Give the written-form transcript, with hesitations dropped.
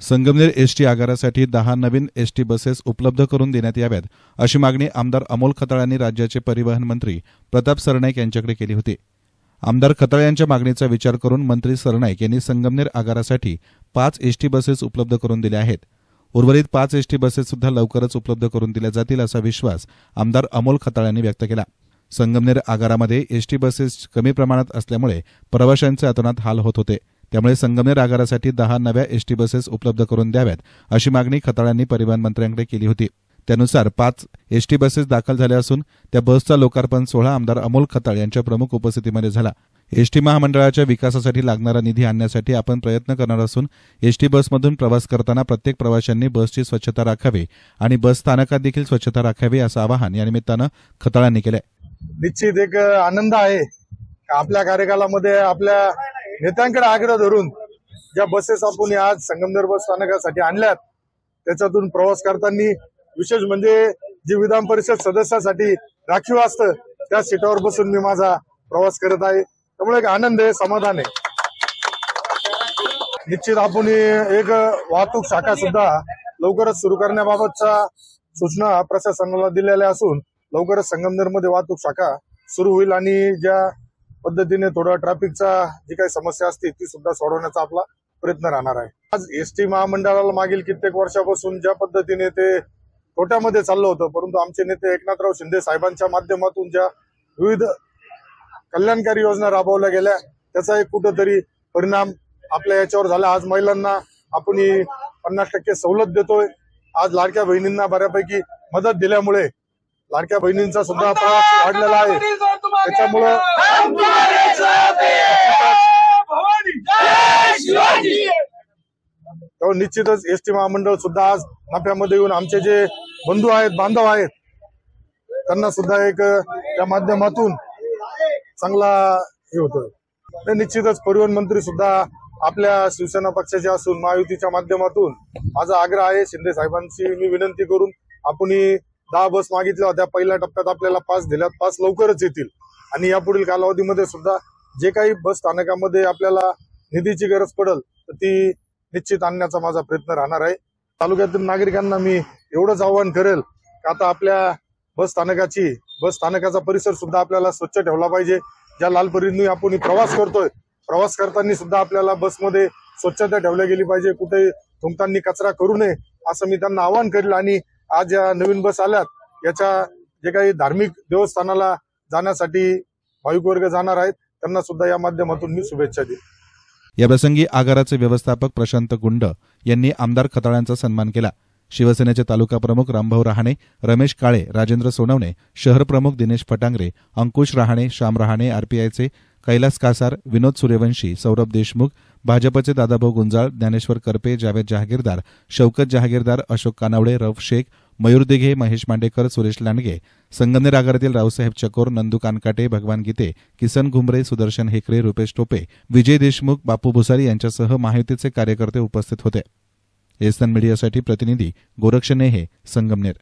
Sangamner ST आगारासाठी 10 नवीन ST buses उपलब्ध करून देण्यात याव्यात अशी मागणी आमदार अमोल खताळ यांनी राज्याचे परिवहन मंत्री प्रताप सरनाईक यांच्याकडे केली होती। आमदार खताळ यांच्या मागणीचा विचार करून मंत्री सरनाईक यांनी संगमनेर आगारासाठी 5 एसटी बसेस उपलब्ध करून दिल्या आहेत। उर्वरित 5 एसटी बसेस सुद्धा लवकरच उपलब्ध करून दिल्या जातील असा विश्वास आमदार अमोल खताळ यांनी व्यक्त केला। संगमनेर आगारामध्ये एसटी बसेस कमी प्रमाणात असल्यामुळे प्रवाशांचे अतोनात हाल होत होते। त्यामुळे संगमनेर आगारासाठी 10 नव्या एसटी बसेस उपलब्ध करून द्याव्यात अशी मागणी खताळ यांनी परिवहन मंत्र्यांकडे केली होती। त्यानुसार 5 एसटी बसेस दाखल झाल्या असून त्या बसचा लोकार्पण सोहळा आमदार अमोल खताळ यांच्या प्रमुख उपस्थितीमध्ये झाला। एसटी महामंडळाच्या विकासासाठी लागणारा निधी आणण्यासाठी आपण प्रयत्न करणार असून एसटी बसमधून प्रवास करताना प्रत्येक प्रवाशांनी बसची स्वच्छता राखावी आणि बस स्थानकात देखील स्वच्छता राखावी असं आवाहन या निमित्तानं खताळ यांनी केलंय। निश्चित एक आनंद आहे आपल्या कार्यकालामध्ये आपल्या नेत्यांकडे आग्रह धरून ज्या बसेस आपण आज संगमनेर बस स्थानकासाठी आणल्यात त्याच्यातून प्रवास करताना विशेष म्हणजे जे विधान परिषद सदस्यासाठी राखीव असतं त्या सीटावर बसून मी माझा प्रवास करत आहे। त्यामुळे एक आनंद आहे, समाधान आहे। निश्चित आपण एक वाहतूक शाखा सुद्धा लवकरच सुरू करण्याबाबतच्या सूचना प्रशासनाला दिलेल्या असून लवकरच संगमनेरमध्ये वाहतूक शाखा सुरू होईल आणि ज्या पद्धतीने थोडा ट्रॅफिकचा जी काही समस्या असते ती सुद्धा सोडवण्याचा आपला प्रयत्न राहणार आहे। आज एसटी महामंडळाला मागील कित्येक वर्षापासून ज्या पद्धतीने ते तोट्यामध्ये चाललं होतं, परंतु आमचे नेते एकनाथराव शिंदे साहेबांच्या माध्यमातून ज्या विविध कल्याणकारी योजना राबवल्या गेल्या त्याचा एक कुठेतरी परिणाम आपल्या याच्यावर झाला। आज महिलांना आपण 50% सवलत देतोय। आज लाडक्या बहिणींना बऱ्यापैकी मदत दिल्यामुळे लाडक्या बहिणींचा सुद्धा प्रवास वाढलेला आहे। त्याच्यामुळे निश्चितच एसटी महामंडळ सुद्धा आज नफ्यामध्ये येऊन आमचे जे बंधू आहेत, बांधव आहेत त्यांना सुद्धा एक त्या माध्यमातून चांगला हे होतोय। निश्चितच परिवहन मंत्री सुद्धा आपल्या शिवसेना पक्षाचे असून महायुतीच्या माध्यमातून माझा आग्रह आहे शिंदे साहेबांची मी विनंती करून आपण 10 बस मागितल्या होत्या, पहिल्या टप्प्यात आपल्याला 5 दिल्यात, 5 लवकरच येतील आणि यापुढील कालावधीमध्ये सुद्धा जे काही बस स्थानकामध्ये आपल्याला निधीची गरज पडेल तर ती निश्चित आणण्याचा माझा प्रयत्न राहणार आहे। तालुक्यातील नागरिकांना मी एवढंच आवाहन करेल की आता आपल्या बस स्थानकाचा परिसर सुद्धा आपल्याला स्वच्छ ठेवला पाहिजे। ज्या लालपरीने आपण प्रवास करतोय, प्रवास करताना सुद्धा आपल्याला बसमध्ये स्वच्छता ठेवली गेली पाहिजे, कुठे थुंकताना कचरा करू नये असं मी त्यांना आवाहन करेल। आणि आज या नवीन बस आल्यात याच्या जे काही धार्मिक देवस्थानाला जाण्यासाठी भाविक वर्ग जाणार आहेत त्यांना सुद्धा या माध्यमातून मी शुभेच्छा देईन। या प्रसंगी आगाराचे व्यवस्थापक प्रशांत गुंड यांनी आमदार खताळ यांचा सन्मान केला। शिवसेनेचे तालुका प्रमुख रामभाऊ रहाणे, रमेश काळे, राजेंद्र सोनवणे, शहर प्रमुख दिनेश फटांगरे, अंकुश रहाणे, श्याम रहाणे, आरपीआयचे कैलास कासार, विनोद सूर्यवंशी, सौरभ देशमुख, भाजपचे दादाभाऊ गुंजाळ, ज्ञानेश्वर करपे, जावेद जहागीरदार, शौकत जहागीरदार, अशोक कानावडे, रौफ शेख, मयूर दिघे, महेश मांडेकर, सुरेश लांडगे, संगमनेर आगारातील रावसाहेब चकोर, नंदू कानकाटे, भगवान गीते, किसन घुमरे, सुदर्शन हेकरे, रुपेश टोपे, विजय देशमुख, बापू भुसारी यांच्यासह महायुतीचे कार्यकर्ते उपस्थित होते। एसन मीडियासाठी प्रतिनिधी गोरक्ष नेहे, संगमनेर।